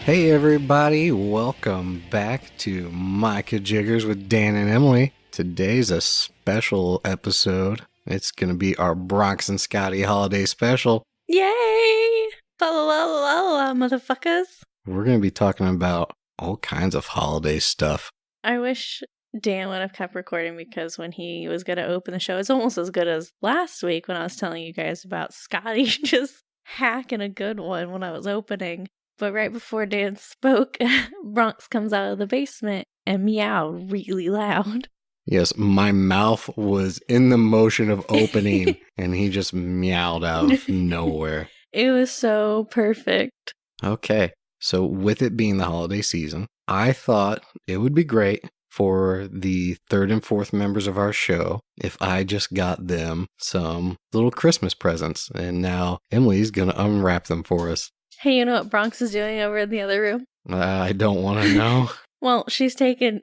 Hey everybody, welcome back to My Kajiggers with Dan and Emily. Today's a special episode. It's going to be our Bronx Skadi holiday special. Yay! La la la la la, motherfuckers. We're going to be talking about all kinds of holiday stuff. I wish Dan would have kept recording because when he was going to open the show, it's almost as good as last week when I was telling you guys about Scotty just hacking a good one when I was opening. But right before Dan spoke, Bronx comes out of the basement and meowed really loud. Yes, my mouth was in the motion of opening and he just meowed out of nowhere. It was so perfect. Okay, so with it being the holiday season, I thought it would be great for the third and fourth members of our show if I just got them some little Christmas presents. And now Emily's going to unwrap them for us. Hey, you know what Bronx is doing over in the other room? I don't want to know. Well, he's taken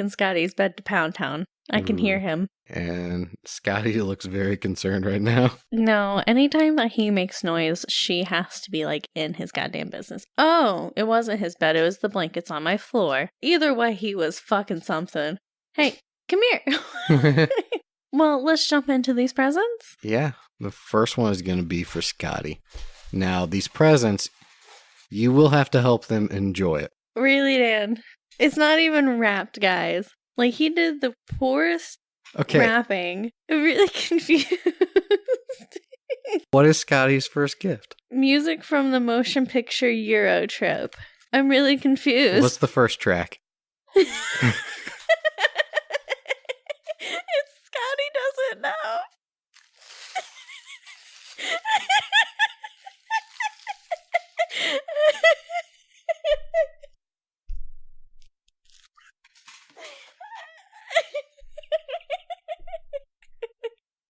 Scotty's bed to Pound Town. I can hear him. And Scotty looks very concerned right now. No, anytime that he makes noise, she has to be, like, in his goddamn business. Oh, it wasn't his bed, it was the blankets on my floor. Either way, he was fucking something. Hey, come here. Well, let's jump into these presents. Yeah, the first one is going to be for Scotty. Now, these presents, you will have to help them enjoy it. Really, Dan? It's not even wrapped, guys. Like, he did the poorest wrapping. I'm really confused. What is Scotty's first gift? Music from the motion picture Euro trip. I'm really confused. What's the first track? It's Scotty doesn't know.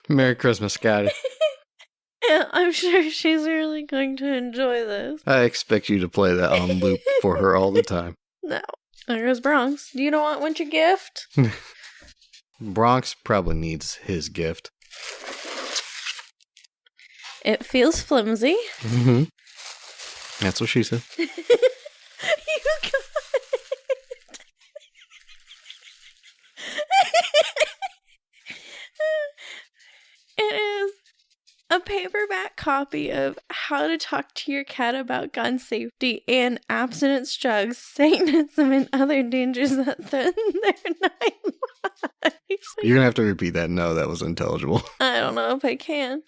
Merry Christmas, Scotty. Yeah, I'm sure she's really going to enjoy this. I expect you to play that on loop for her all the time. No. There goes Bronx. Do you know what wants your gift? Bronx probably needs his gift. It feels flimsy. Mm-hmm. That's what she said. You got it. It is a paperback copy of How to Talk to Your Cat About Gun Safety and Abstinence, Drugs, Satanism, and Other Dangers That Threaten Their Nine Lives. You're going to have to repeat that. No, that was intelligible. I don't know if I can.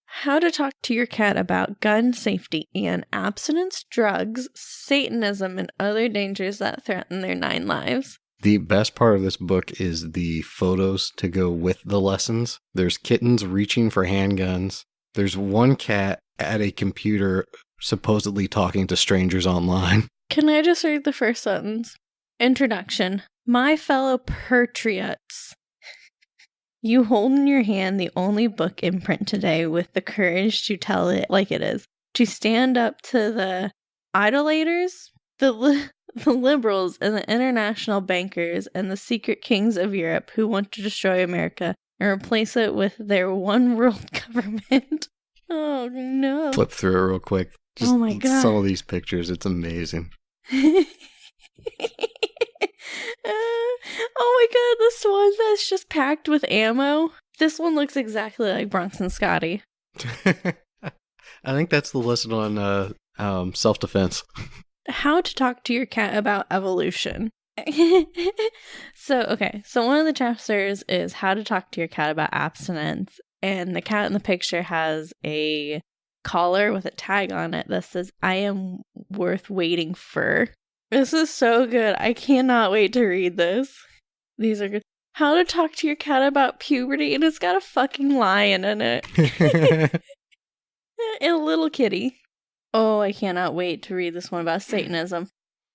How to Talk to Your Cat About Gun Safety and Abstinence, Drugs, Satanism, and Other Dangers That Threaten Their 9 Lives. The best part of this book is the photos to go with the lessons. There's kittens reaching for handguns. There's one cat at a computer supposedly talking to strangers online. Can I just read the first sentence? Introduction. My fellow patriots. You hold in your hand the only book in print today with the courage to tell it like it is. To stand up to the idolaters, the liberals, and the international bankers, and the secret kings of Europe who want to destroy America and replace it with their one world government. Oh, no. Flip through it real quick. Just oh, my God. Some of these pictures, it's amazing. Oh, my God. This one that's just packed with ammo. This one looks exactly like Bronx and Scotty. I think that's the lesson on self-defense. How to Talk to Your Cat About Evolution. So one of the chapters is How to Talk to Your Cat About Abstinence, and the cat in the picture has a collar with a tag on it that says, I am worth waiting for. This is so good. I cannot wait to read this. These are good. How to Talk to Your Cat About Puberty, and it's got a fucking lion in it. And a little kitty. Oh, I cannot wait to read this one about Satanism.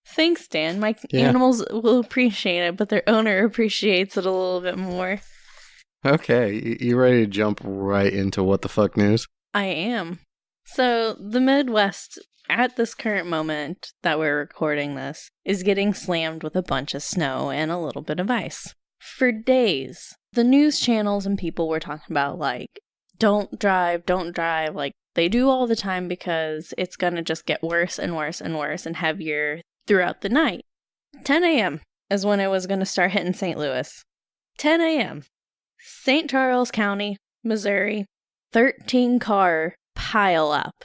Thanks, Dan. My animals will appreciate it, but their owner appreciates it a little bit more. Okay, you ready to jump right into what the fuck news? I am. So, the Midwest, at this current moment that we're recording this, is getting slammed with a bunch of snow and a little bit of ice. For days, the news channels and people were talking about, like, don't drive, like, They do all the time because it's going to just get worse and worse and worse and heavier throughout the night. 10 a.m. is when it was going to start hitting St. Louis. 10 a.m. St. Charles County, Missouri, 13-car pile up.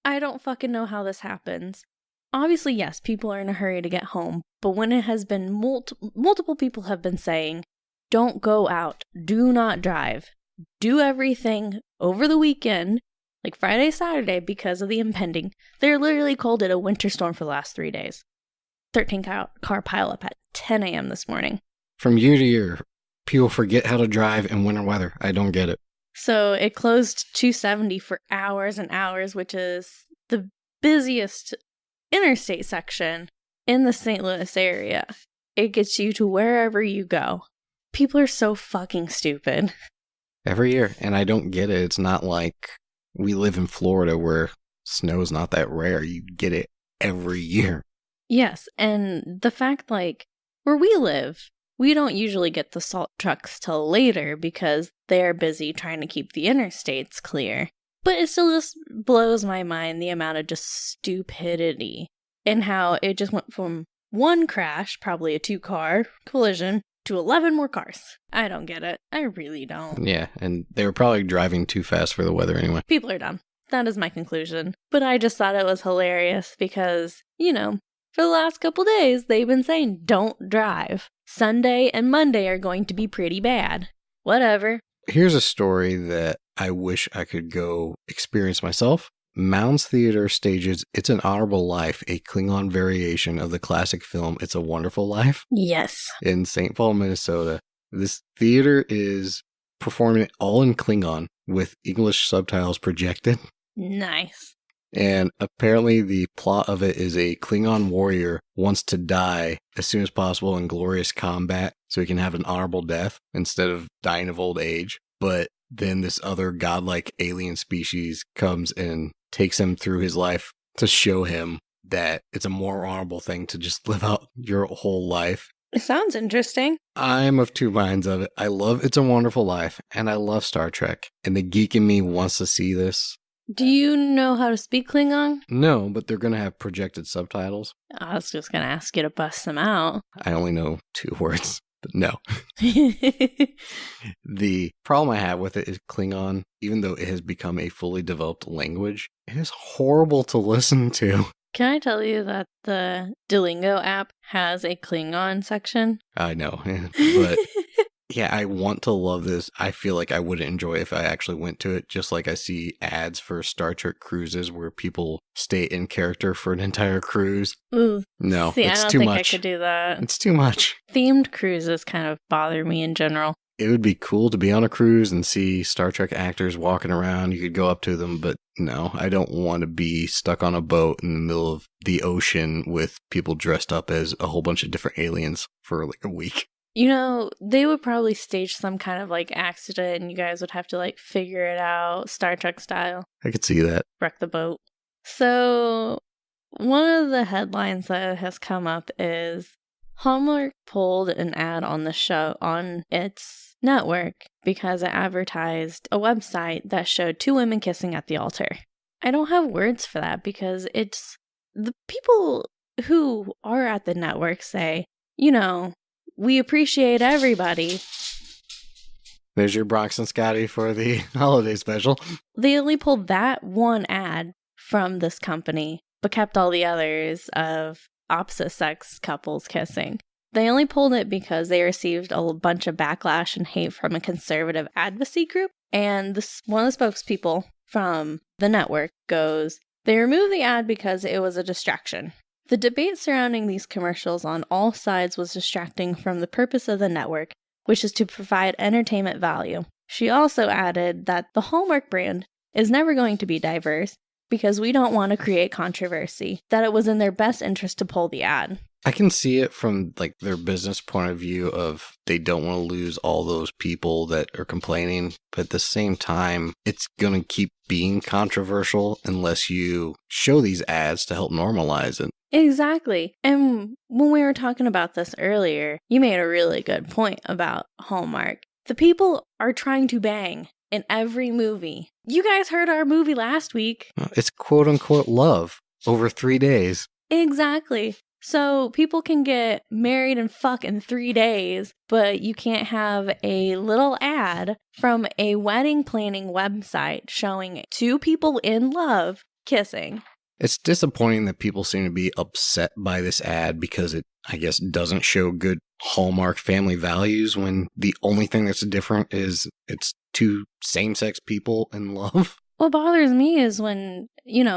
I don't fucking know how this happens. Obviously, yes, people are in a hurry to get home, but when it has been multiple people have been saying, don't go out, do not drive, do everything over the weekend, like Friday, Saturday, because of the impending. They literally called it a winter storm for the last 3 days. 13-car pileup at 10 a.m. this morning. From year to year, people forget how to drive in winter weather. I don't get it. So it closed 270 for hours and hours, which is the busiest interstate section in the St. Louis area. It gets you to wherever you go. People are so fucking stupid. Every year, and I don't get it. It's not like we live in Florida where snow's not that rare. You get it every year. Yes, and the fact, like, where we live, we don't usually get the salt trucks till later because they're busy trying to keep the interstates clear. But it still just blows my mind the amount of just stupidity and how it just went from one crash, probably a 2-car collision, to 11 more cars. I don't get it. I really don't. Yeah, and they were probably driving too fast for the weather anyway. People are dumb. That is my conclusion. But I just thought it was hilarious because, you know, for the last couple days, they've been saying, don't drive. Sunday and Monday are going to be pretty bad. Whatever. Here's a story that I wish I could go experience myself. Mounds Theatre stages It's an Honorable Life, a Klingon variation of the classic film It's a Wonderful Life. Yes. In St. Paul, Minnesota. This theater is performing it all in Klingon with English subtitles projected. Nice. And apparently the plot of it is a Klingon warrior wants to die as soon as possible in glorious combat so he can have an honorable death instead of dying of old age. But then this other godlike alien species comes and takes him through his life to show him that it's a more honorable thing to just live out your whole life. It sounds interesting. I'm of two minds of it. I love It's a Wonderful Life, and I love Star Trek. And the geek in me wants to see this. Do you know how to speak Klingon? No, but they're going to have projected subtitles. I was just going to ask you to bust them out. I only know 2 words, but no. The problem I have with it is Klingon, even though it has become a fully developed language, it is horrible to listen to. Can I tell you that the Duolingo app has a Klingon section? I know, but yeah, I want to love this. I feel like I wouldn't enjoy it if I actually went to it, just like I see ads for Star Trek cruises where people stay in character for an entire cruise. Ooh. No, See, it's I don't too think much. I could do that. It's too much. Themed cruises kind of bother me in general. It would be cool to be on a cruise and see Star Trek actors walking around. You could go up to them, but no, I don't want to be stuck on a boat in the middle of the ocean with people dressed up as a whole bunch of different aliens for like a week. You know, they would probably stage some kind of like accident and you guys would have to like figure it out Star Trek style. I could see that. Wreck the boat. So, one of the headlines that has come up is Hallmark pulled an ad on the show on its network because it advertised a website that showed 2 women kissing at the altar. I don't have words for that because it's the people who are at the network say, you know, we appreciate everybody. There's your Bronx Skadi for the holiday special. They only pulled that one ad from this company, but kept all the others of opposite sex couples kissing. They only pulled it because they received a bunch of backlash and hate from a conservative advocacy group. And one of the spokespeople from the network goes, they removed the ad because it was a distraction. The debate surrounding these commercials on all sides was distracting from the purpose of the network, which is to provide entertainment value. She also added that the Hallmark brand is never going to be diverse because we don't want to create controversy, that it was in their best interest to pull the ad. I can see it from like their business point of view of they don't want to lose all those people that are complaining, but at the same time, it's going to keep being controversial unless you show these ads to help normalize it. Exactly. And when we were talking about this earlier, you made a really good point about Hallmark. The people are trying to bang. in every movie. You guys heard our movie last week. It's quote unquote love over 3 days. Exactly. So people can get married and fuck in 3 days, but you can't have a little ad from a wedding planning website showing 2 people in love kissing. It's disappointing that people seem to be upset by this ad because it, I guess, doesn't show good Hallmark family values when the only thing that's different is it's 2 same-sex people in love. What bothers me is when,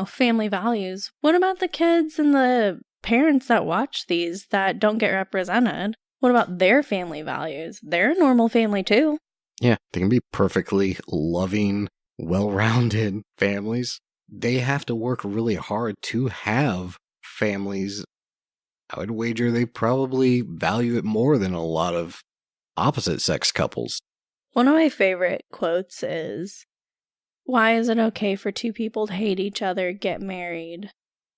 family values. What about the kids and the parents that watch these that don't get represented? What about their family values? They're a normal family too. Yeah, they can be perfectly loving, well-rounded families. They have to work really hard to have families. I would wager they probably value it more than a lot of opposite-sex couples. One of my favorite quotes is, "Why is it okay for 2 people to hate each other, get married,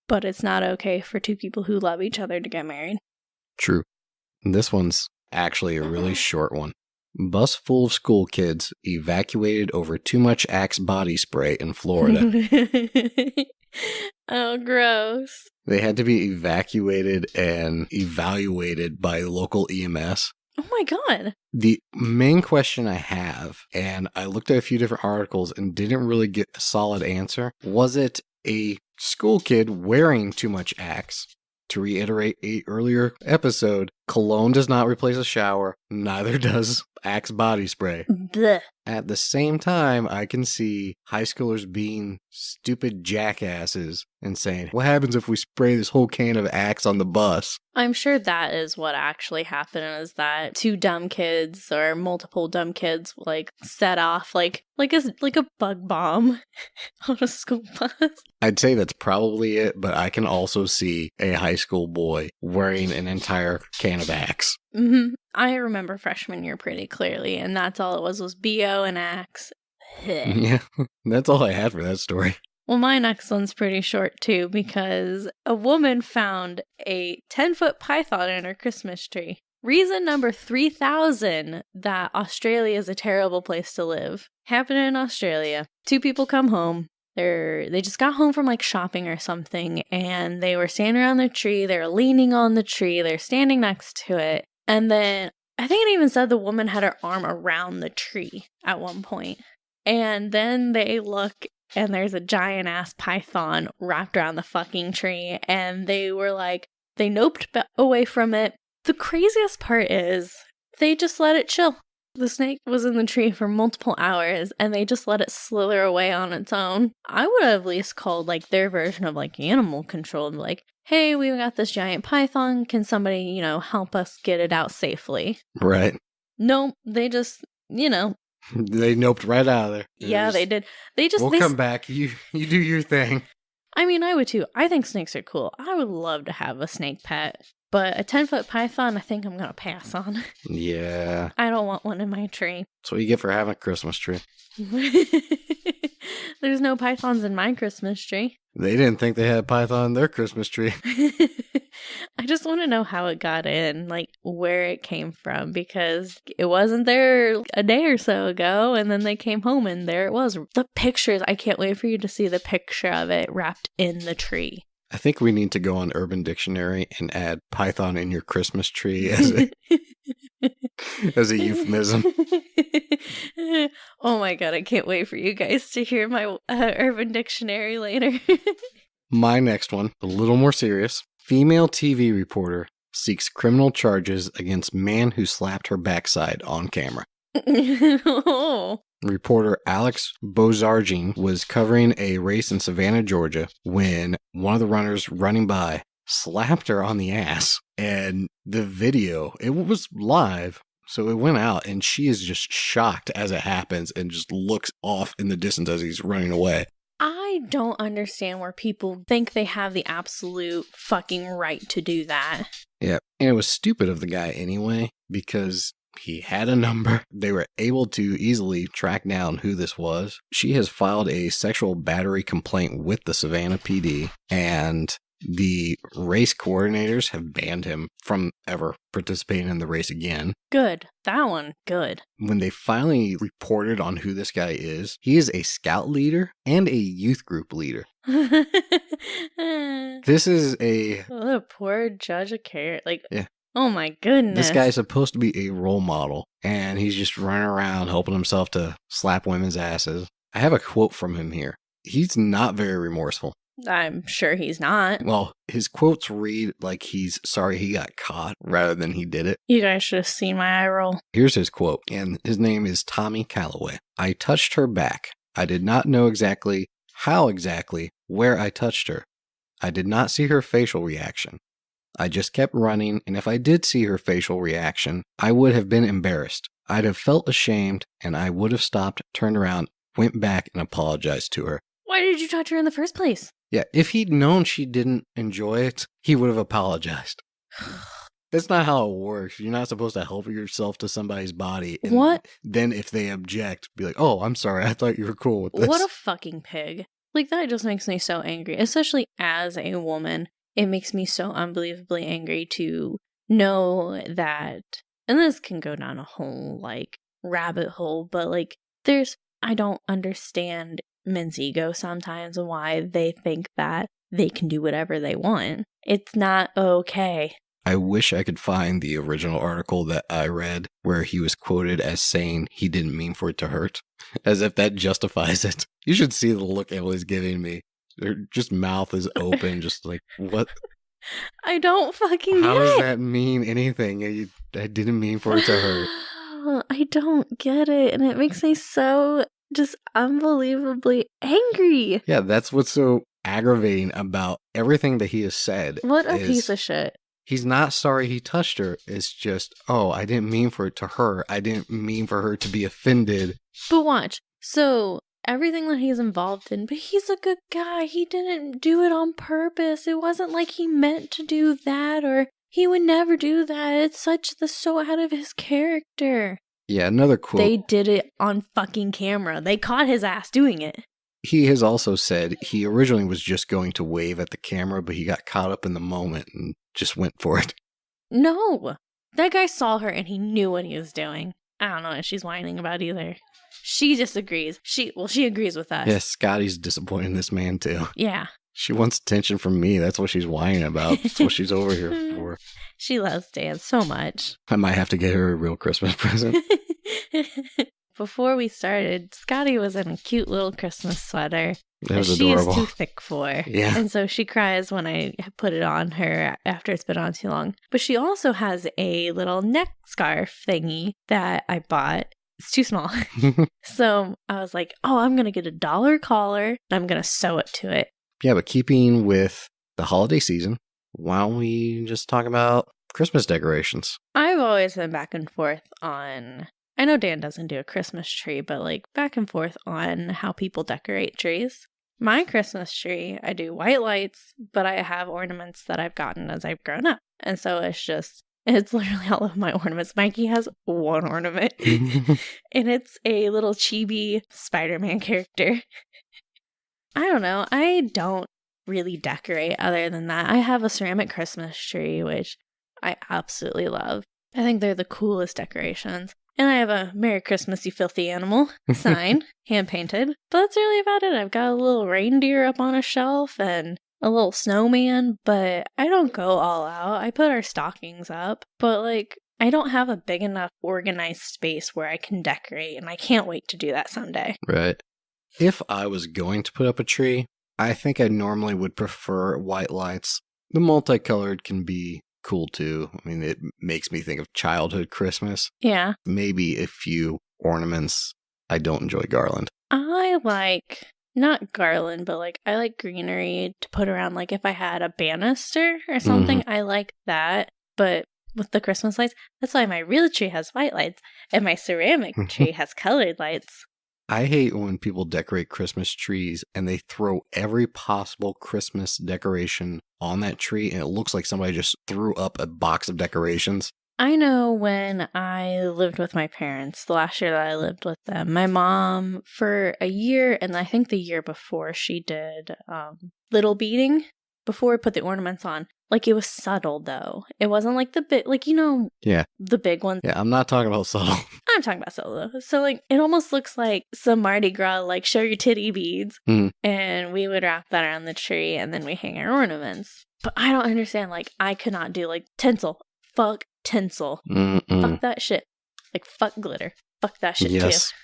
but it's not okay for 2 people who love each other to get married?" True. This one's actually a really short one. Bus full of school kids evacuated over too much Axe body spray in Florida. Oh, gross. They had to be evacuated and evaluated by local EMS. Oh my god. The main question I have, and I looked at a few different articles and didn't really get a solid answer, was it a school kid wearing too much Axe? To reiterate an earlier episode, cologne does not replace a shower, neither does Axe body spray. Blech. At the same time, I can see high schoolers being stupid jackasses and saying, what happens if we spray this whole can of Axe on the bus? I'm sure that is what actually happened, is that 2 dumb kids or multiple dumb kids set off like a bug bomb on a school bus. I'd say that's probably it, but I can also see a high school boy wearing an entire can of Axe. Mm-hmm. I remember freshman year pretty clearly, and that's all it was BO and Axe. Yeah, that's all I had for that story. Well, my next one's pretty short too, because a woman found a 10-foot python in her Christmas tree. Reason number 3,000 that Australia is a terrible place to live. Happened in Australia. 2 people come home. They just got home from shopping or something, and they were standing around the tree. They were leaning on the tree. They're standing next to it. And then I think it even said the woman had her arm around the tree at one point. And then they look, and there's a giant ass python wrapped around the fucking tree. And they were they noped away from it. The craziest part is they just let it chill. The snake was in the tree for multiple hours, and they just let it slither away on its own. I would have at least called their version of animal control and be hey, we've got this giant python. Can somebody, help us get it out safely? Right. Nope. They just, They noped right out of there. They did. We'll come back. You do your thing. I mean, I would too. I think snakes are cool. I would love to have a snake pet. But a 10-foot python, I think I'm going to pass on. Yeah. I don't want one in my tree. That's what you get for having a Christmas tree. There's no pythons in my Christmas tree. They didn't think they had a python in their Christmas tree. I just want to know how it got in, where it came from, because it wasn't there a day or so ago, and then they came home and there it was. The pictures, I can't wait for you to see the picture of it wrapped in the tree. I think we need to go on Urban Dictionary and add python in your Christmas tree as a euphemism. Oh my god, I can't wait for you guys to hear my Urban Dictionary later. My next one, a little more serious. Female TV reporter seeks criminal charges against man who slapped her backside on camera. Oh. Reporter Alex Bozargin was covering a race in Savannah, Georgia, when one of the runners running by slapped her on the ass. And the video, it was live, so it went out, and she is just shocked as it happens and just looks off in the distance as he's running away. I don't understand where people think they have the absolute fucking right to do that. Yeah, and it was stupid of the guy anyway, because he had a number. They were able to easily track down who this was. She has filed a sexual battery complaint with the Savannah PD, and The race coordinators have banned him from ever participating in the race again. Good. That one, good. When they finally reported on who this guy is, he is a scout leader and a youth group leader. This is a... What a poor judge of character. Like, yeah. Oh my goodness. This guy is supposed to be a role model, and he's just running around helping himself to slap women's asses. I have a quote from him here. He's not very remorseful. I'm sure he's not. Well, his quotes read like he's sorry he got caught rather than he did it. You guys should have seen my eye roll. Here's his quote, and his name is Tommy Calloway. I touched her back. I did not know exactly how exactly where I touched her. I did not see her facial reaction. I just kept running, and if I did see her facial reaction, I would have been embarrassed. I'd have felt ashamed, and I would have stopped, turned around, went back, and apologized to her. Why did you touch her in the first place? Yeah, if he'd known she didn't enjoy it, he would have apologized. That's not how it works. You're not supposed to help yourself to somebody's body. And what? Then if they object, be like, oh, I'm sorry. I thought you were cool with this. What a fucking pig. Like, that just makes me so angry, especially as a woman. It makes me so unbelievably angry to know that, and this can go down a whole, like, rabbit hole, but, like, I don't understand men's ego sometimes and why they think that they can do whatever they want. It's not okay. I wish I could find the original article that I read where he was quoted as saying he didn't mean for it to hurt, as if that justifies it. You should see the look Emily's giving me. Their just mouth is open, just like, what? I don't fucking get it. How does that mean anything? I didn't mean for it to hurt. I don't get it, and it makes me so just unbelievably angry. Yeah, that's what's so aggravating about everything that he has said. What a piece of shit. He's not sorry he touched her. It's just, oh, I didn't mean for it to hurt. I didn't mean for her to be offended. But watch. So, everything that he's involved in, but he's a good guy. He didn't do it on purpose. It wasn't like he meant to do that, or he would never do that. It's so out of his character. Yeah, another quote. They did it on fucking camera. They caught his ass doing it. He has also said he originally was just going to wave at the camera, but he got caught up in the moment and just went for it. No. That guy saw her and he knew what he was doing. I don't know what she's whining about either. She disagrees. She agrees with us. Yes, Scotty's disappointed in this man too. Yeah. She wants attention from me. That's what she's whining about. That's what she's over here for. She loves Dan so much. I might have to get her a real Christmas present. Before we started, Scotty was in a cute little Christmas sweater That was she adorable. is too thick for. Yeah. And so she cries when I put it on her after it's been on too long. But she also has a little neck scarf thingy that I bought. It's too small. So I was like, oh, I'm going to get a $1 collar and I'm going to sew it to it. Yeah, but keeping with the holiday season, why don't we just talk about Christmas decorations? I've always been back and forth on, I know Dan doesn't do a Christmas tree, but like back and forth on how people decorate trees. My Christmas tree, I do white lights, but I have ornaments that I've gotten as I've grown up. And so it's literally all of my ornaments. Mikey has one ornament, and it's a little chibi Spider-Man character. I don't know. I don't really decorate other than that. I have a ceramic Christmas tree, which I absolutely love. I think they're the coolest decorations. And I have a Merry Christmas, you filthy animal sign, hand-painted. But that's really about it. I've got a little reindeer up on a shelf and a little snowman, but I don't go all out. I put our stockings up, but like, I don't have a big enough organized space where I can decorate, and I can't wait to do that someday. Right. If I was going to put up a tree, I think I normally would prefer white lights. The multicolored can be cool too. I mean, it makes me think of childhood Christmas. Yeah. Maybe a few ornaments. I don't enjoy garland. I like, not garland, but like, I like greenery to put around. Like if I had a banister or something, I like that. But with the Christmas lights, that's why my real tree has white lights and my ceramic tree has colored lights. I hate when people decorate Christmas trees and they throw every possible Christmas decoration on that tree and it looks like somebody just threw up a box of decorations. I know when I lived with my parents, the last year that I lived with them, my mom for a year, and I think the year before she did little beading. before we put the ornaments on. Like, it was subtle, though. It wasn't like the big, like, Yeah. the big ones. Yeah, I'm not talking about subtle. I'm talking about subtle, though. So, like, it almost looks like some Mardi Gras, like, show your titty beads. And we would wrap that around the tree, and then we hang our ornaments. But I don't understand. Like, I could not do, like, tinsel. Fuck tinsel. Fuck that shit. Like, fuck glitter. Fuck that shit, yes. too.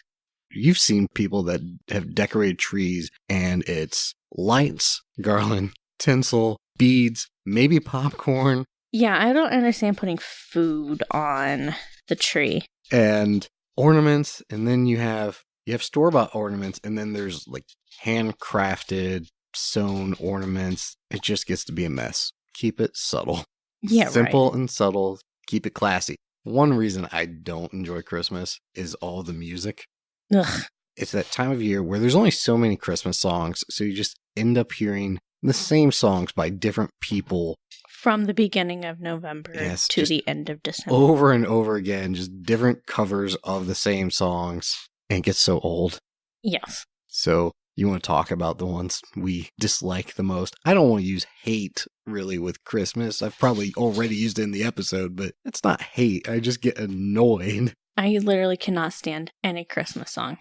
You've seen people that have decorated trees, and it's lights, garland, tinsel, beads, maybe popcorn. Yeah, I don't understand putting food on the tree. And ornaments, and then you have store-bought ornaments, and then there's like handcrafted, sewn ornaments. It just gets to be a mess. Keep it subtle. Yeah, Simple and subtle. Keep it classy. One reason I don't enjoy Christmas is all the music. Ugh. It's that time of year where there's only so many Christmas songs, so you just end up hearing the same songs by different people. From the beginning of November to the end of December. Over and over again, just different covers of the same songs. And it gets so old. Yes. So you want to talk about the ones we dislike the most? I don't want to use hate, really, with Christmas. I've probably already used it in the episode, but it's not hate. I just get annoyed. I literally cannot stand any Christmas song.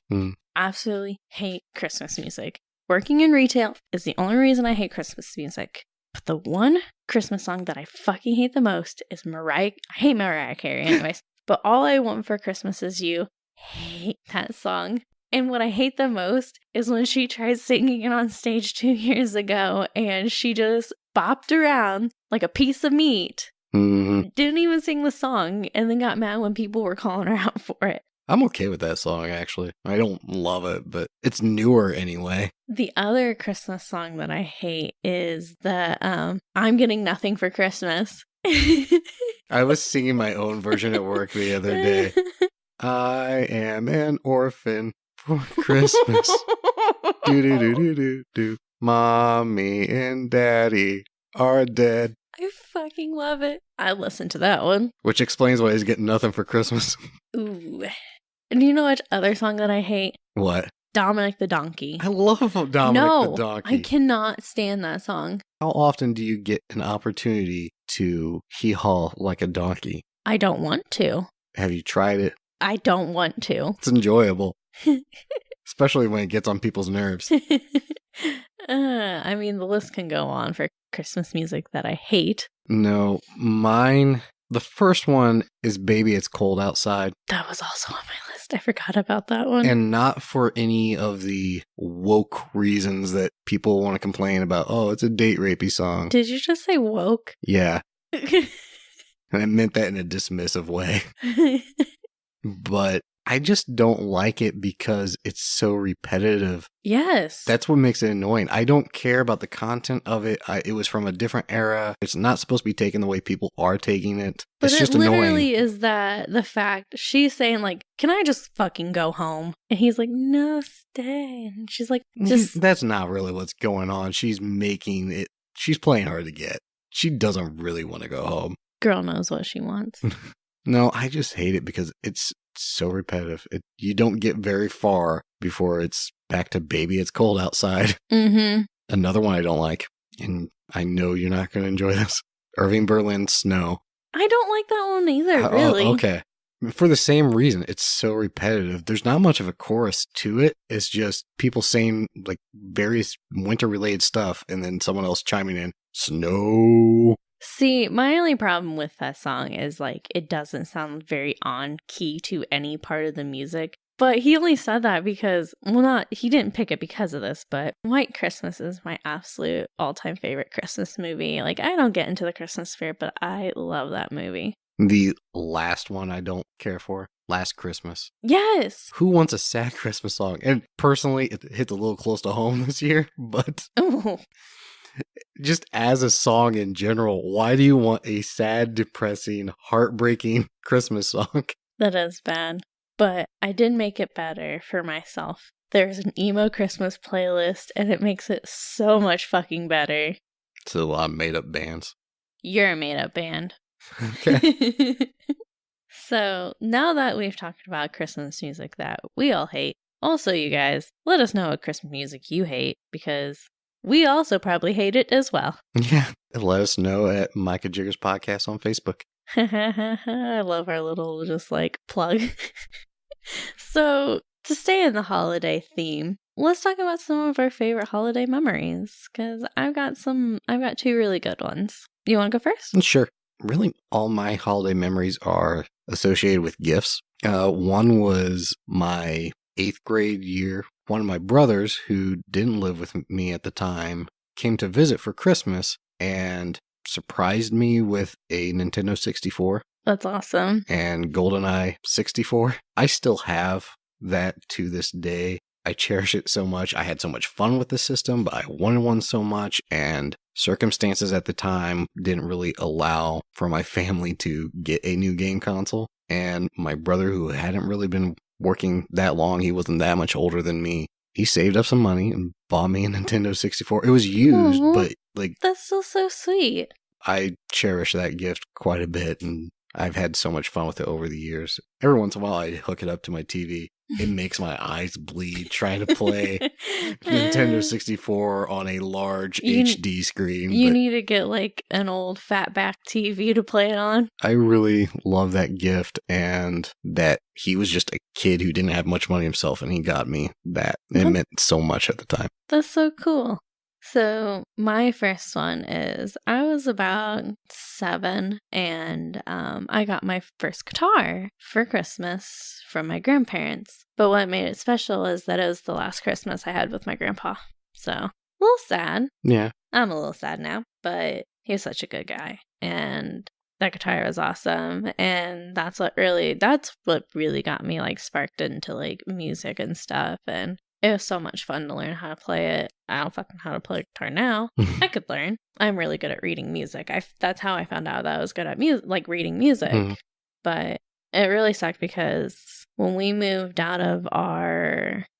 Absolutely hate Christmas music. Working in retail is the only reason I hate Christmas music. But the one Christmas song that I fucking hate the most is I hate Mariah Carey anyways. But All I Want for Christmas Is You. Hate that song. And what I hate the most is when she tried singing it on stage 2 years ago and she just bopped around like a piece of meat. Didn't even sing the song and then got mad when people were calling her out for it. I'm okay with that song, actually. I don't love it, but it's newer anyway. The other Christmas song that I hate is the I'm Getting Nothing for Christmas. I was singing my own version at work the other day. I am an orphan for Christmas. Do-do-do-do-do-do. Mommy and Daddy are dead. I fucking love it. I listened to that one. Which explains why he's getting nothing for Christmas. Ooh. And you know what other song that I hate? What? Dominic the Donkey. I love Dominic the Donkey. I cannot stand that song. How often do you get an opportunity to hee-haw like a donkey? I don't want to. Have you tried it? I don't want to. It's enjoyable. Especially when it gets on people's nerves. I mean, the list can go on for Christmas music that I hate. No, mine, the first one is Baby It's Cold Outside. That was also on my list. I forgot about that one. And not for any of the woke reasons that people want to complain about. Oh, it's a date rapey song. Did you just say woke? Yeah. And I meant that in a dismissive way. But I just don't like it because it's so repetitive. Yes. That's what makes it annoying. I don't care about the content of it. It was from a different era. It's not supposed to be taken the way people are taking it. But it's just it annoying. literally is that the fact she's saying like, can I just fucking go home? And he's like, no, stay. And she's like, just. That's not really what's going on. She's making it. She's playing hard to get. She doesn't really want to go home. Girl knows what she wants. No, I just hate it because it's so repetitive. You don't get very far before it's back to Baby It's Cold Outside. Mm-hmm. Another one I don't like, and I know you're not going to enjoy this. Irving Berlin's Snow. I don't like that one either, really. Oh, okay. For the same reason, it's so repetitive. There's not much of a chorus to it. It's just people saying like various winter-related stuff, and then someone else chiming in, snow. See, my only problem with that song is, like, it doesn't sound very on key to any part of the music. But he only said that because, he didn't pick it because of this, but White Christmas is my absolute all-time favorite Christmas movie. Like, I don't get into the Christmas spirit, but I love that movie. The last one I don't care for, Last Christmas. Yes! Who wants a sad Christmas song? And personally, it hit a little close to home this year, but... Oh. Just as a song in general, why do you want a sad, depressing, heartbreaking Christmas song? That is bad. But I did make it better for myself. There's an emo Christmas playlist, and it makes it so much fucking better. It's a lot of made-up bands. You're a made-up band. Okay. So, now that we've talked about Christmas music that we all hate, also, you guys, let us know what Christmas music you hate, because we also probably hate it as well. Yeah. Let us know at Micah Jiggers Podcast on Facebook. I love our little just like plug. So, to stay in the holiday theme, let's talk about some of our favorite holiday memories, because I've got two really good ones. You want to go first? Sure. Really, all my holiday memories are associated with gifts. One was my 8th grade year. One of my brothers, who didn't live with me at the time, came to visit for Christmas and surprised me with a Nintendo 64. That's awesome. And GoldenEye 64. I still have that to this day. I cherish it so much. I had so much fun with the system, but I wanted one so much, and circumstances at the time didn't really allow for my family to get a new game console. And my brother, who hadn't really been working that long, he wasn't that much older than me, he saved up some money and bought me a Nintendo 64. It was used, but like... That's still so sweet. I cherish that gift quite a bit, and I've had so much fun with it over the years. Every once in a while, I hook it up to my TV. It makes my eyes bleed trying to play Nintendo 64 on a large HD screen. You need to get like an old fatback TV to play it on. I really love that gift, and that he was just a kid who didn't have much money himself, and he got me that. It meant so much at the time. That's so cool. So my first one is I was about 7, and I got my first guitar for Christmas from my grandparents. But what made it special is that it was the last Christmas I had with my grandpa. So a little sad. Yeah. I'm a little sad now, but he was such a good guy. And that guitar was awesome. And that's what really got me like sparked into like music and stuff. And it was so much fun to learn how to play it. I don't fucking know how to play guitar now. I could learn. I'm really good at reading music. That's how I found out that I was good at reading music. But it really sucked because when we moved out of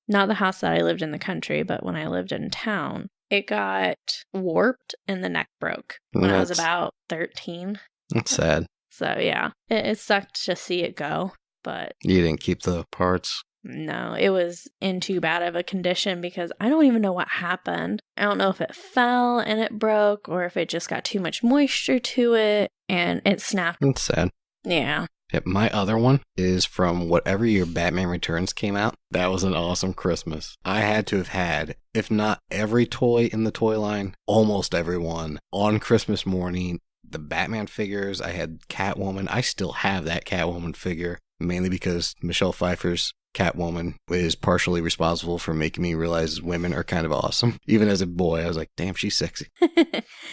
not the house that I lived in the country, but when I lived in town, it got warped and the neck broke when I was about 13. That's sad. So yeah, it sucked to see it go, but... You didn't keep the parts? No, it was in too bad of a condition because I don't even know what happened. I don't know if it fell and it broke or if it just got too much moisture to it and it snapped. That's sad. Yeah. Yep, my other one is from whatever year Batman Returns came out. That was an awesome Christmas. I had to have had, if not every toy in the toy line, almost every one on Christmas morning. The Batman figures, I had Catwoman. I still have that Catwoman figure, mainly because Michelle Pfeiffer's Catwoman is partially responsible for making me realize women are kind of awesome. Even as a boy, I was like, damn, she's sexy.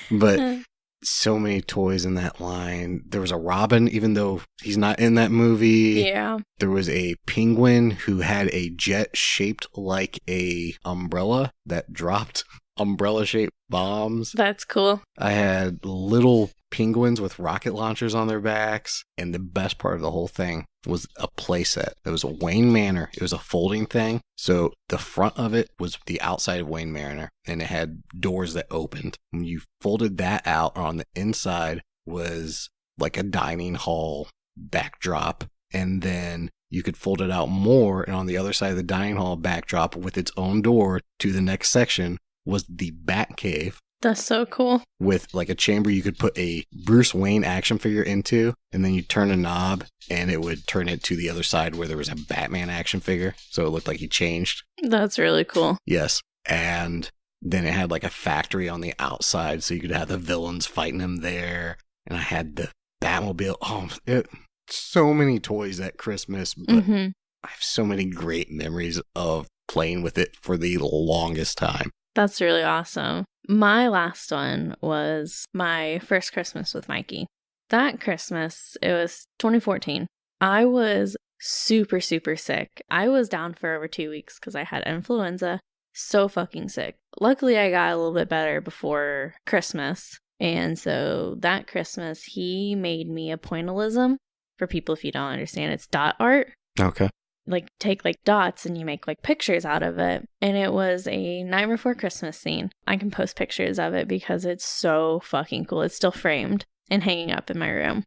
But so many toys in that line. There was a Robin, even though he's not in that movie. Yeah. There was a penguin who had a jet shaped like a umbrella that dropped umbrella-shaped bombs. That's cool. I had little penguins with rocket launchers on their backs, and the best part of the whole thing was a playset. It was a Wayne Manor. It was a folding thing, so the front of it was the outside of Wayne Manor, and it had doors that opened. When you folded that out, on the inside was like a dining hall backdrop, and then you could fold it out more, and on the other side of the dining hall backdrop with its own door to the next section was the Batcave. That's so cool. With like a chamber you could put a Bruce Wayne action figure into, and then you turn a knob and it would turn it to the other side where there was a Batman action figure. So it looked like he changed. That's really cool. Yes. And then it had like a factory on the outside so you could have the villains fighting him there. And I had the Batmobile. So many toys at Christmas, but I have so many great memories of playing with it for the longest time. That's really awesome. My last one was my first Christmas with Mikey. That Christmas, it was 2014. I was super, super sick. I was down for over 2 weeks because I had influenza. So fucking sick. Luckily, I got a little bit better before Christmas. And so that Christmas, he made me a pointillism. For people, if you don't understand, it's dot art. Okay. Like take like dots and you make like pictures out of it. And it was a Night Before Christmas scene. I can post pictures of it because it's so fucking cool. It's still framed and hanging up in my room.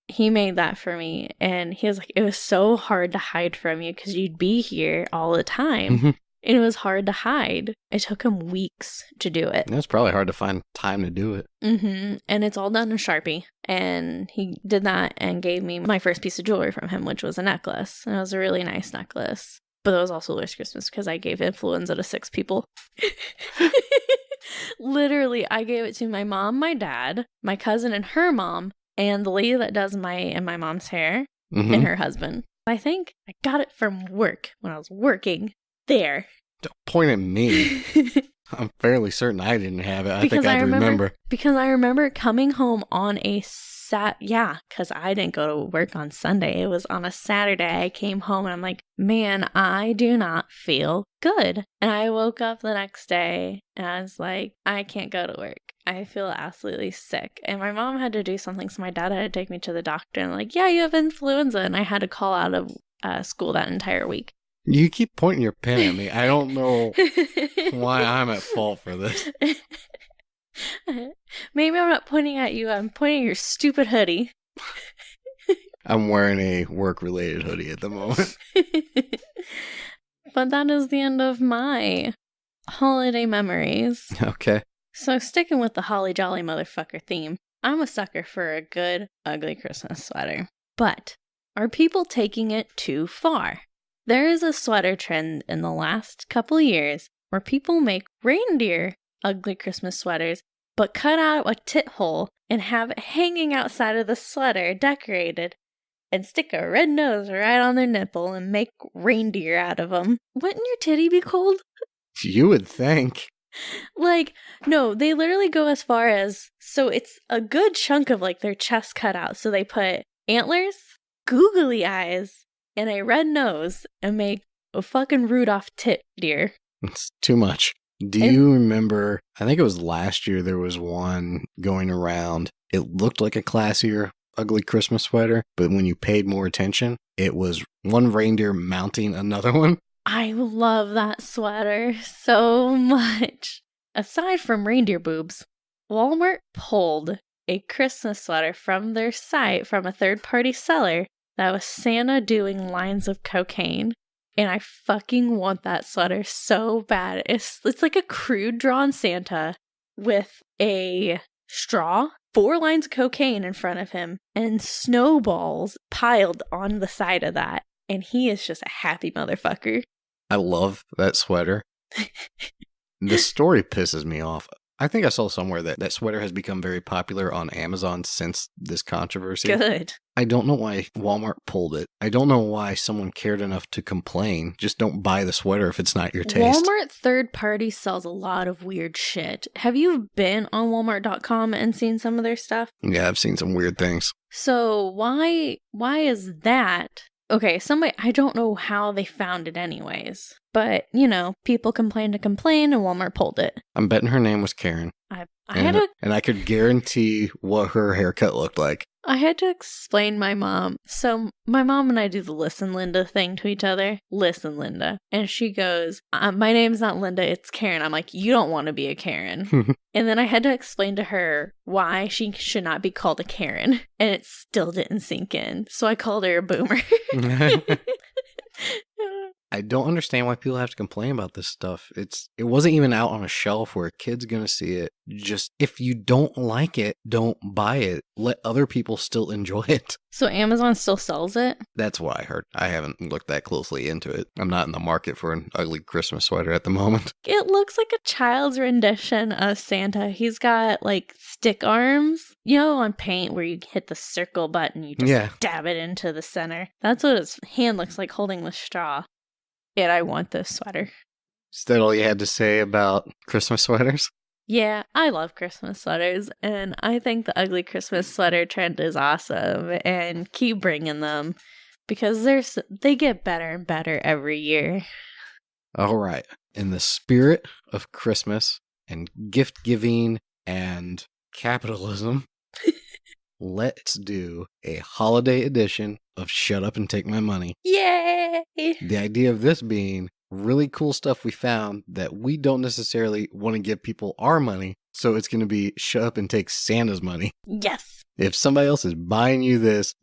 He made that for me, and he was like, it was so hard to hide from you because you'd be here all the time. And it was hard to hide. It took him weeks to do it. It was probably hard to find time to do it. And it's all done in Sharpie. And he did that and gave me my first piece of jewelry from him, which was a necklace. And it was a really nice necklace. But it was also last Christmas because I gave influenza to 6 people. Literally, I gave it to my mom, my dad, my cousin and her mom, and the lady that does my mom's hair, and her husband. I think I got it from work when I was working there. Don't point at me. I'm fairly certain I didn't have it. I think I remember. Because I remember coming home on a because I didn't go to work on Sunday. It was on a Saturday. I came home and I'm like, man, I do not feel good. And I woke up the next day and I was like, I can't go to work. I feel absolutely sick. And my mom had to do something, so my dad had to take me to the doctor and like, yeah, you have influenza. And I had to call out of school that entire week. You keep pointing your pen at me. I don't know why I'm at fault for this. Maybe I'm not pointing at you. I'm pointing at your stupid hoodie. I'm wearing a work-related hoodie at the moment. But that is the end of my holiday memories. Okay. So sticking with the holly jolly motherfucker theme, I'm a sucker for a good, ugly Christmas sweater. But are people taking it too far? There is a sweater trend in the last couple years where people make reindeer ugly Christmas sweaters, but cut out a tit hole and have it hanging outside of the sweater decorated and stick a red nose right on their nipple and make reindeer out of them. Wouldn't your titty be cold? You would think. Like, no, they literally go as far as, so it's a good chunk of like their chest cut out. So they put antlers, googly eyes, and a red nose and make a fucking Rudolph tit deer. It's too much. Do you remember, I think it was last year, there was one going around. It looked like a classier, ugly Christmas sweater, but when you paid more attention, it was one reindeer mounting another one. I love that sweater so much. Aside from reindeer boobs, Walmart pulled a Christmas sweater from their site from a third-party seller that was Santa doing lines of cocaine. And I fucking want that sweater so bad. It's like a crude drawn Santa with a straw, 4 lines of cocaine in front of him, and snowballs piled on the side of that. And he is just a happy motherfucker. I love that sweater. The story pisses me off. I think I saw somewhere that sweater has become very popular on Amazon since this controversy. Good. I don't know why Walmart pulled it. I don't know why someone cared enough to complain. Just don't buy the sweater if it's not your taste. Walmart third party sells a lot of weird shit. Have you been on Walmart.com and seen some of their stuff? Yeah, I've seen some weird things. So why is that? Okay, I don't know how they found it anyways. But, people complain to complain and Walmart pulled it. I'm betting her name was Karen. And I could guarantee what her haircut looked like. I had to explain my mom. So my mom and I do the Listen Linda thing to each other. Listen, Linda. And she goes, my name's not Linda, it's Karen. I'm like, you don't want to be a Karen. And then I had to explain to her why she should not be called a Karen. And it still didn't sink in. So I called her a boomer. I don't understand why people have to complain about this stuff. It wasn't even out on a shelf where a kid's going to see it. Just, if you don't like it, don't buy it. Let other people still enjoy it. So Amazon still sells it? That's what I heard. I haven't looked that closely into it. I'm not in the market for an ugly Christmas sweater at the moment. It looks like a child's rendition of Santa. He's got like stick arms, on paint where you hit the circle button, you just dab it into the center. That's what his hand looks like holding the straw. And I want this sweater. Is that all you had to say about Christmas sweaters? Yeah, I love Christmas sweaters, and I think the ugly Christmas sweater trend is awesome, and keep bringing them, because they get better and better every year. All right. In the spirit of Christmas and gift giving and capitalism, let's do a holiday edition of Shut Up and Take My Money. Yay! The idea of this being really cool stuff we found that we don't necessarily want to give people our money, so it's going to be shut up and take Santa's money. Yes. If somebody else is buying you this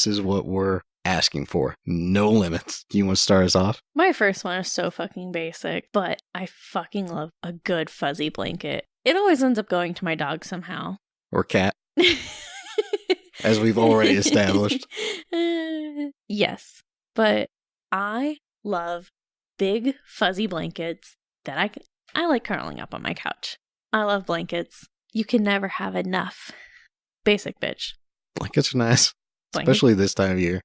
is what we're asking for. No limits. You want to start us off? My first one is so fucking basic, but I fucking love a good fuzzy blanket. It always ends up going to my dog somehow. Or cat, as we've already established. Yes, but I love big fuzzy blankets that I like curling up on my couch. I love blankets. You can never have enough. Basic bitch. Blankets are nice, Blankets. especially this time of year.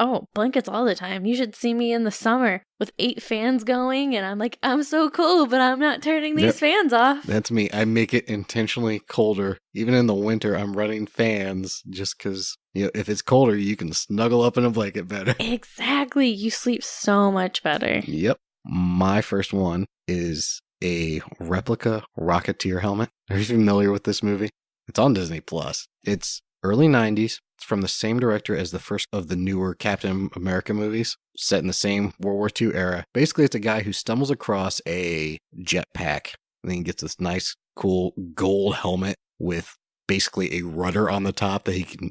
Oh, blankets all the time. You should see me in the summer with 8 fans going, and I'm like, I'm so cool, but I'm not turning these fans off. That's me. I make it intentionally colder. Even in the winter, I'm running fans just because, if it's colder, you can snuggle up in a blanket better. Exactly. You sleep so much better. Yep. My first one is a Replica Rocketeer helmet. Are you familiar with this movie? It's on Disney+. It's early 90s. It's from the same director as the first of the newer Captain America movies, set in the same World War II era. Basically, it's a guy who stumbles across a jetpack, and then he gets this nice, cool gold helmet with basically a rudder on the top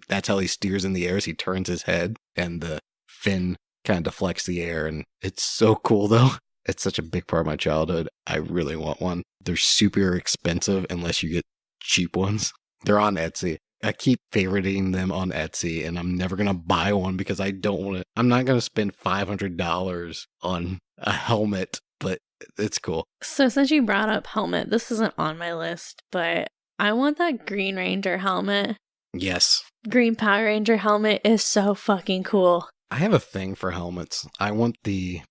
that's how he steers in the air as he turns his head, and the fin kind of deflects the air, and it's so cool, though. It's such a big part of my childhood. I really want one. They're super expensive unless you get cheap ones. They're on Etsy. I keep favoriting them on Etsy, and I'm never going to buy one because I don't want to. I'm not going to spend $500 on a helmet, but it's cool. So since you brought up helmet, this isn't on my list, but I want that Green Ranger helmet. Yes. Green Power Ranger helmet is so fucking cool. I have a thing for helmets. I want the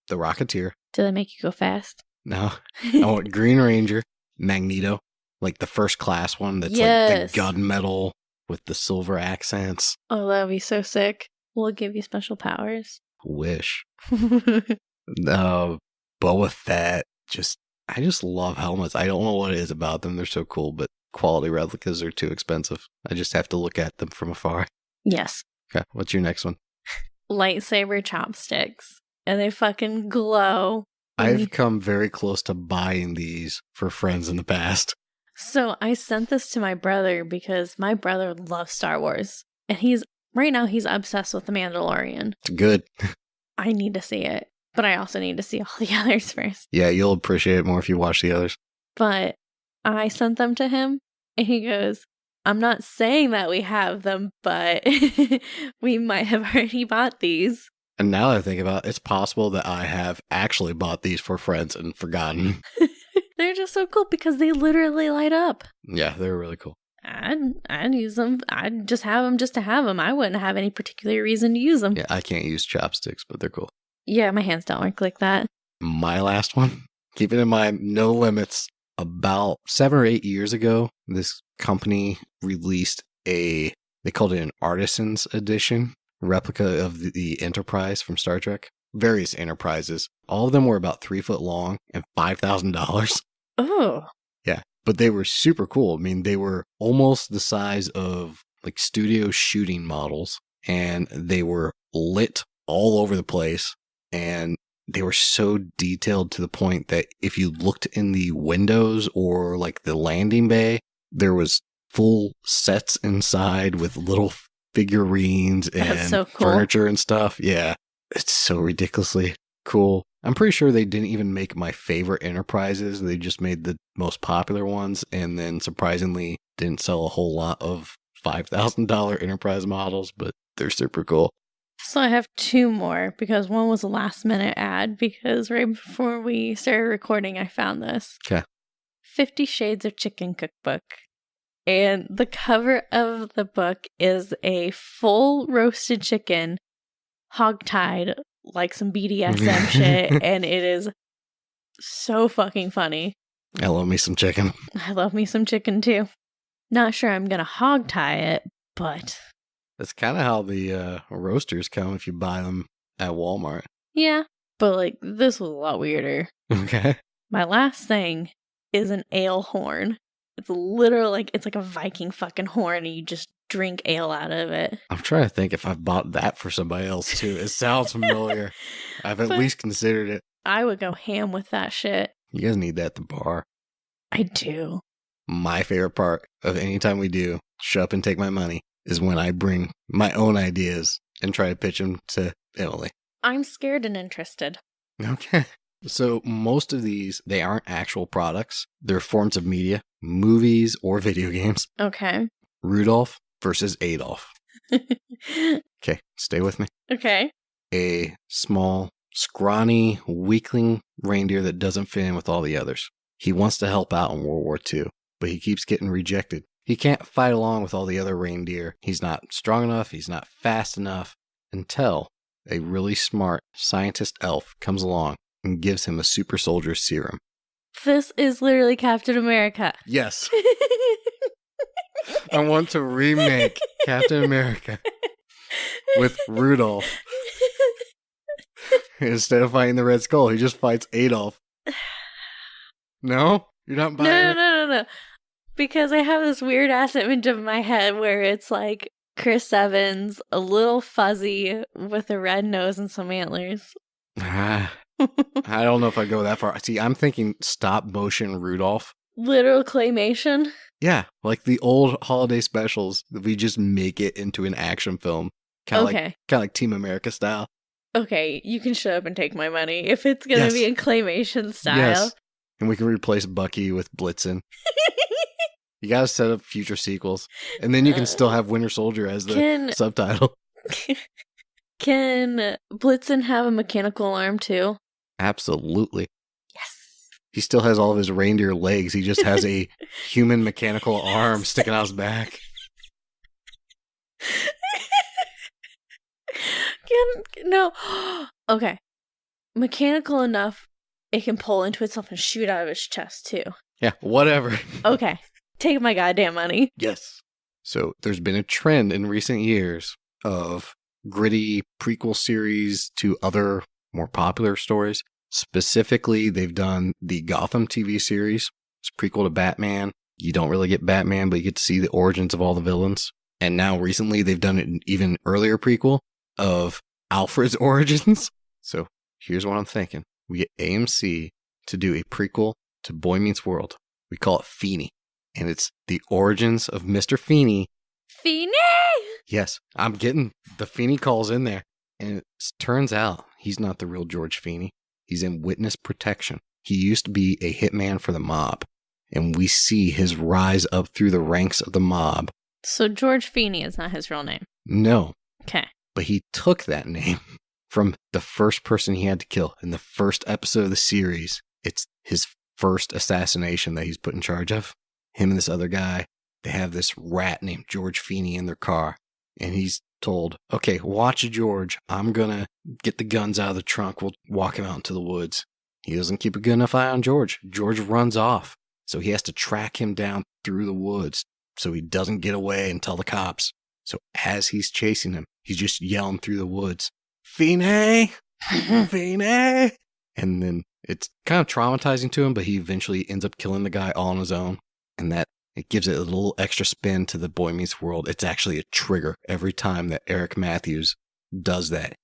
Rocketeer. Do they make you go fast? No. I want Green Ranger, Magneto. Like the first class one that's like the gunmetal with the silver accents. Oh, that would be so sick. We'll give you special powers. Wish. Boba Fett. I just love helmets. I don't know what it is about them. They're so cool, but quality replicas are too expensive. I just have to look at them from afar. Yes. Okay, what's your next one? Lightsaber chopsticks. And they fucking glow. I've come very close to buying these for friends in the past. So I sent this to my brother because my brother loves Star Wars. And right now he's obsessed with The Mandalorian. It's good. I need to see it. But I also need to see all the others first. Yeah, you'll appreciate it more if you watch the others. But I sent them to him and he goes, I'm not saying that we have them, but we might have already bought these. And now that I think about it, it's possible that I have actually bought these for friends and forgotten. They're just so cool because they literally light up. Yeah, they're really cool. I'd use them. I'd just have them just to have them. I wouldn't have any particular reason to use them. Yeah, I can't use chopsticks, but they're cool. Yeah, my hands don't work like that. My last one, keep it in mind, no limits. About 7 or 8 years ago, this company released they called it an Artisans Edition, replica of the Enterprise from Star Trek. Various Enterprises. All of them were about 3 foot long and $5,000. Oh. Yeah, but they were super cool. I mean, they were almost the size of like studio shooting models, and they were lit all over the place, and they were so detailed to the point that if you looked in the windows or like the landing bay, there was full sets inside with little figurines and so cool. Furniture and stuff. Yeah, it's so ridiculously cool. I'm pretty sure they didn't even make my favorite Enterprises. They just made the most popular ones, and then surprisingly didn't sell a whole lot of $5,000 Enterprise models, but they're super cool. So I have 2 more because one was a last minute ad because right before we started recording, I found this. Okay. 50 Shades of Chicken Cookbook. And the cover of the book is a full roasted chicken, hogtied like some BDSM shit, and it is so fucking funny. I love me some chicken. I love me some chicken too. Not sure I'm gonna hogtie it, but That's kind of how the roasters come if you buy them at Walmart. yeah. But like this was a lot weirder. Okay. My last thing is an ale horn. It's literally it's like a Viking fucking horn, and you just drink ale out of it. I'm trying to think if I've bought that for somebody else too. It sounds familiar. I've at least considered it. I would go ham with that shit. You guys need that at the bar. I do. My favorite part of any time we do show up and take my money is when I bring my own ideas and try to pitch them to Emily. I'm scared and interested. Okay. So most of these, they aren't actual products. They're forms of media, movies or video games. Okay. Rudolph versus Adolf. Okay, stay with me. Okay. A small, scrawny, weakling reindeer that doesn't fit in with all the others. He wants to help out in World War II, but he keeps getting rejected. He can't fight along with all the other reindeer. He's not strong enough. He's not fast enough until a really smart scientist elf comes along and gives him a super soldier serum. This is literally Captain America. Yes. I want to remake Captain America with Rudolph. Instead of fighting the Red Skull, he just fights Adolf. No? You're not buying it? No. Because I have this weird ass image of my head where it's like Chris Evans, a little fuzzy with a red nose and some antlers. I don't know if I go that far. See, I'm thinking stop motion Rudolph. Literal claymation? Yeah, like the old holiday specials. We just make it into an action film. Kind of like Team America style. Okay, you can shut up and take my money if it's going to be in claymation style. Yes. And we can replace Bucky with Blitzen. You gotta set up future sequels. And then you can still have Winter Soldier as the subtitle. Can Blitzen have a mechanical arm too? Absolutely. Yes. He still has all of his reindeer legs. He just has a human mechanical arm sticking out his back. No. Okay. Mechanical enough, it can pull into itself and shoot out of its chest too. Yeah, whatever. Okay. Take my goddamn money. Yes. So there's been a trend in recent years of gritty prequel series to other more popular stories. Specifically, they've done the Gotham TV series. It's a prequel to Batman. You don't really get Batman, but you get to see the origins of all the villains. And now recently, they've done an even earlier prequel of Alfred's origins. So here's what I'm thinking. We get AMC to do a prequel to Boy Meets World. We call it Feeney. And it's the origins of Mr. Feeney. Feeney! Yes, I'm getting the Feeney calls in there. And it turns out he's not the real George Feeney. He's in witness protection. He used to be a hitman for the mob. And we see his rise up through the ranks of the mob. So George Feeney is not his real name? No. Okay. But he took that name from the first person he had to kill in the first episode of the series. It's his first assassination that he's put in charge of. Him and this other guy, they have this rat named George Feeney in their car. And he's told, okay, watch George. I'm going to get the guns out of the trunk. We'll walk him out into the woods. He doesn't keep a good enough eye on George. George runs off. So he has to track him down through the woods so he doesn't get away and tell the cops. So as he's chasing him, he's just yelling through the woods, Feeney! Feeney! And then it's kind of traumatizing to him, but he eventually ends up killing the guy all on his own. And that it gives it a little extra spin to the Boy Meets World. It's actually a trigger every time that Eric Matthews does that.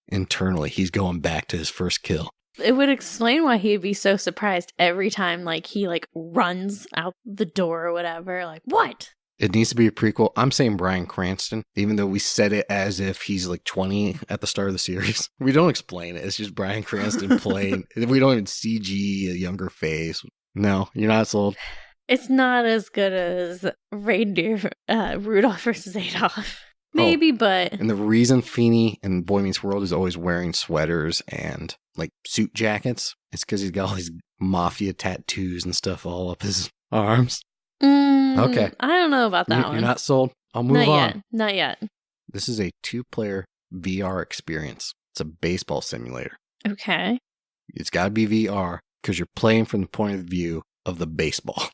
Internally, he's going back to his first kill. It would explain why he'd be so surprised every time he runs out the door or whatever. Like, what? It needs to be a prequel. I'm saying Bryan Cranston, even though we said it as if he's 20 at the start of the series. We don't explain it. It's just Bryan Cranston playing. We don't even CG a younger face. No, you're not sold. It's not as good as Reindeer Rudolph versus Adolf. Maybe, but... And the reason Feeney in Boy Meets World is always wearing sweaters and, suit jackets, it's because he's got all these mafia tattoos and stuff all up his arms. Okay. I don't know about that one. You're not sold? I'll move on. Not yet. This is a 2-player VR experience. It's a baseball simulator. Okay. It's got to be VR because you're playing from the point of view of the baseball.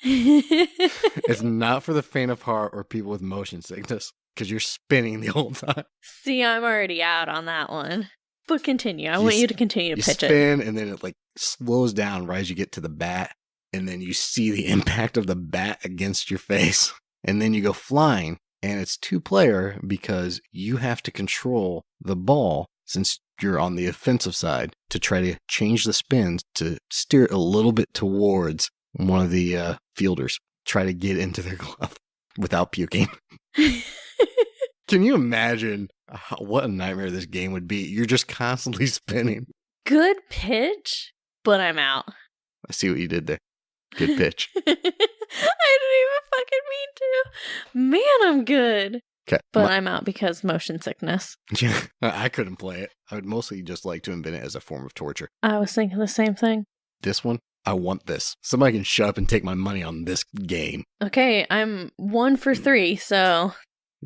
It's not for the faint of heart or people with motion sickness because you're spinning the whole time. See, I'm already out on that one. But continue. I want you to continue to pitch it. You spin and then it slows down right as you get to the bat. And then you see the impact of the bat against your face. And then you go flying. And it's 2-player because you have to control the ball since you're on the offensive side to try to change the spins to steer it a little bit towards one of the fielders. Try to get into their glove without puking. Can you imagine what a nightmare this game would be? You're just constantly spinning. Good pitch, but I'm out. I see what you did there. Good pitch. I didn't even fucking mean to. Man, I'm good. Okay. But I'm out because motion sickness. Yeah, I couldn't play it. I would mostly just like to invent it as a form of torture. I was thinking the same thing. This one, I want this. Somebody can shut up and take my money on this game. Okay, I'm 1 for 3, so...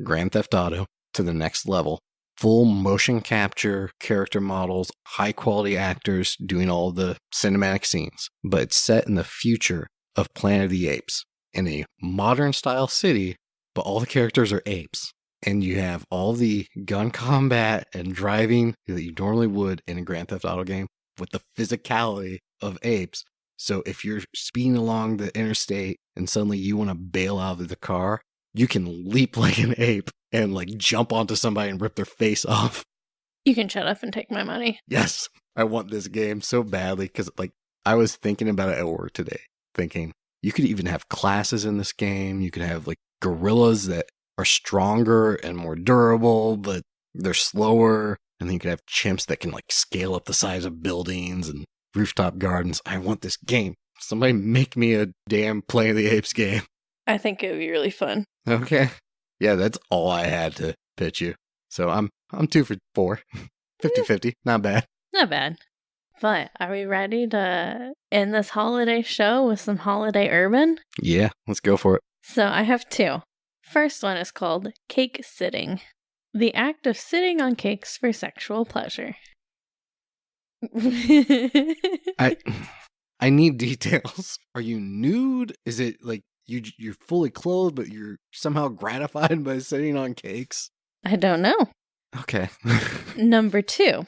Grand Theft Auto to the next level. Full motion capture, character models, high quality actors doing all the cinematic scenes. But it's set in the future of Planet of the Apes. In a modern style city, but all the characters are apes. And you have all the gun combat and driving that you normally would in a Grand Theft Auto game with the physicality of apes. So if you're speeding along the interstate and suddenly you want to bail out of the car, you can leap like an ape and like jump onto somebody and rip their face off. You can shut up and take my money. Yes, I want this game so badly because like I was thinking about it at work today, thinking you could even have classes in this game. You could have like gorillas that are stronger and more durable, but they're slower. And then you could have chimps that can like scale up the size of buildings and rooftop gardens. I want this game. Somebody make me a damn Planet of the Apes game. I think it would be really fun. Okay. Yeah, that's all I had to pitch you. So I'm 2 for 4. 50-50. Not bad. Not bad. But are we ready to end this holiday show with some holiday urban? Yeah, let's go for it. So I have 2. First one is called cake sitting. The act of sitting on cakes for sexual pleasure. I need details. Are you nude? Is it like you're fully clothed, but you're somehow gratified by sitting on cakes? I don't know. Okay. Number 2,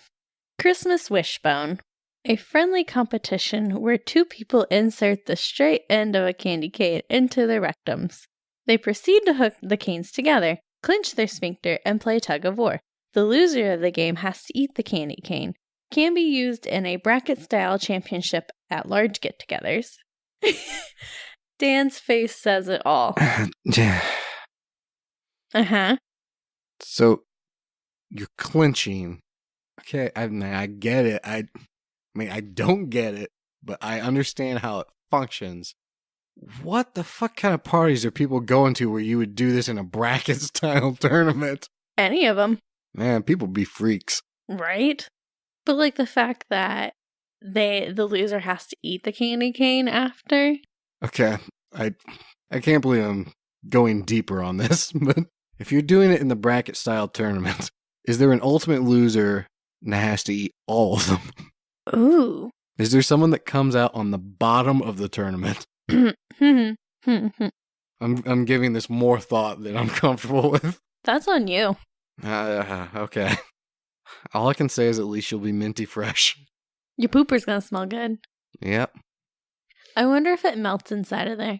Christmas wishbone. A friendly competition where 2 people insert the straight end of a candy cane into their rectums. They proceed to hook the canes together, clinch their sphincter, and play tug of war. The loser of the game has to eat the candy cane. Can be used in a bracket-style championship at large get-togethers. Dan's face says it all. Uh-huh. So, you're clinching. Okay, I get it. I mean, I don't get it, but I understand how it functions. What the fuck kind of parties are people going to where you would do this in a bracket-style tournament? Any of them. Man, people be freaks. Right? But like the fact that the loser has to eat the candy cane after. Okay, I can't believe I'm going deeper on this, but if you're doing it in the bracket-style tournament, is there an ultimate loser that has to eat all of them? Ooh. Is there someone that comes out on the bottom of the tournament? I'm giving this more thought than I'm comfortable with. That's on you. Okay. All I can say is at least you'll be minty fresh. Your pooper's gonna smell good. Yep. I wonder if it melts inside of there.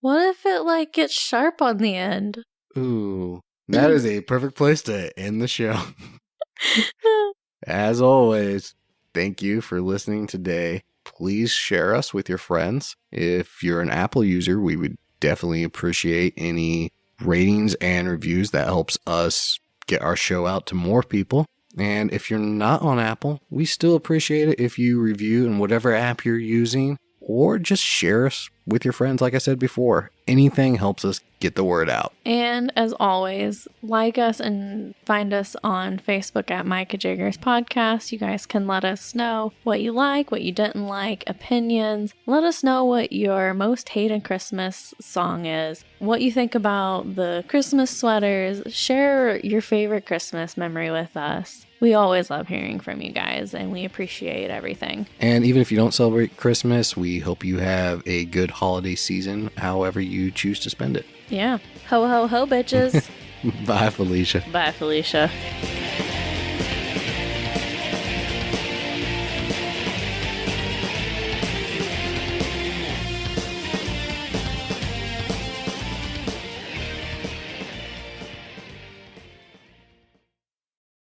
What if it like gets sharp on the end? Ooh. That is a perfect place to end the show. As always, thank you for listening today. Please share us with your friends. If you're an Apple user, we would definitely appreciate any ratings and reviews. That helps us get our show out to more people. And if you're not on Apple, we still appreciate it if you review in whatever app you're using, or just share us with your friends. Like I said before, anything helps us get the word out. And as always, like us and find us on Facebook at Micah Jiggers Podcast. You guys can let us know what you like, what you didn't like, opinions. Let us know what your most hated Christmas song is, what you think about the Christmas sweaters. Share your favorite Christmas memory with us. We always love hearing from you guys, and we appreciate everything. And even if you don't celebrate Christmas, we hope you have a good holiday season, however you choose to spend it. Yeah. Ho, ho, ho, bitches. Bye, Felicia. Bye, Felicia.